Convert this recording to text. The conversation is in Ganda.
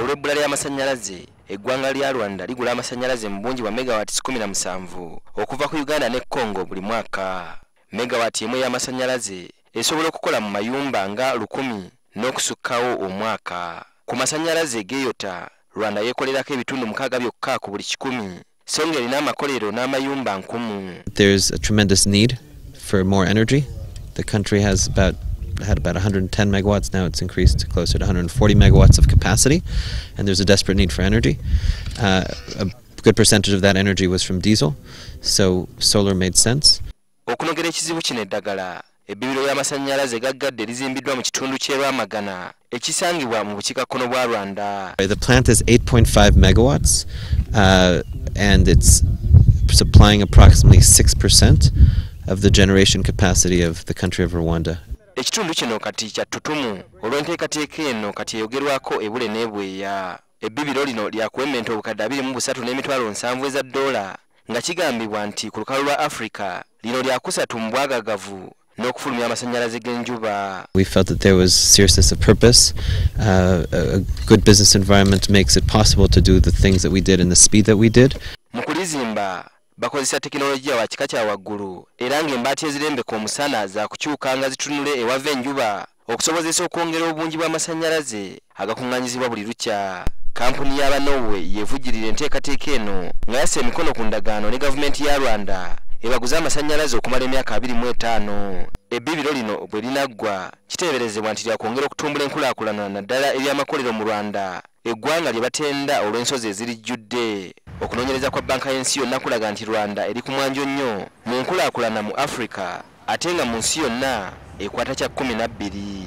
olw'ebbula ly'amasannyalaze eggwanga lya Rwanda ligula amasannyalaze mu bungi bwa megawatts 17 okuva ku Uganda ne Congo buli mwaka. Megawatti emu y'amasannyalaze esobola okukola mu mayumba nga 1000 n'okusukkawo omwaka. Ku masannyalaze geeyota Rwanda yeekolerako ebitundu 6 byokka ku buli 100 so ng'erina amakolero n'amayumba 1000. There's a tremendous need for more energy. The country had about 110 megawatts. Now it's increased closer to 140 megawatts of capacity, and there's a desperate need for energy. A good percentage of that energy was from diesel, so solar made sense. Kunogera ekizibu kino eddagala ebbiriro ery'amasannyalaze gaggadde lizimbiddwa mu kitundu ky'ery'amagana ekisangibwa mu bukiikakkono bwa Rwanda. The plant is 8.5 megawatts, and it's supplying approximately 6% of the generation capacity of the country of Rwanda. Ekitundu kino kati kya ttutumu olw'enteekateeka eno kati eyogerwako ebule n'ebweya. Ebbibiro lino lyakuwemmenta obukadde 23,700 eza dola nga kigambibwa nti ku lukalu lwa Africa lino lyakusatu mu bwagagavu n'okufulumya amasannyalaze g'enjuba. We felt that there was seriousness of purpose. A good business environment makes it possible to do the things that we did in the speed that we did. Mu kulizimba bakozesa tekinologiya wa kika kya waggulu era ng'embaati ezirembeka omusana za kukyuka nga zitunule ewava enjuba okusobozesa okwongera obungi bw'amasannyalaze agakuŋŋaanyizibwa buli lukya. Kampuni y'aba Norway yeevujjirira enteekateeka eno nga yassa emikono ku ndagaano ne gavumenti ya Rwanda ebaguza amasannyalaze okumala emyaka 25. Ebbibiro lino bwe linaggwa kiteeberezebwa nti lyakwongera okutumbula enkulaakulana naddala ery'amakolero mu Rwanda, eggwanga lye batenda olw'ensozi ezirijjudde. Okunoonyereza kwa banka y'ensi yonna kulaga nti Rwanda eri ku mwanjo nnyo mu nkulaakulana mu Africa ate nga mu nsi yonna ekwata kya 12.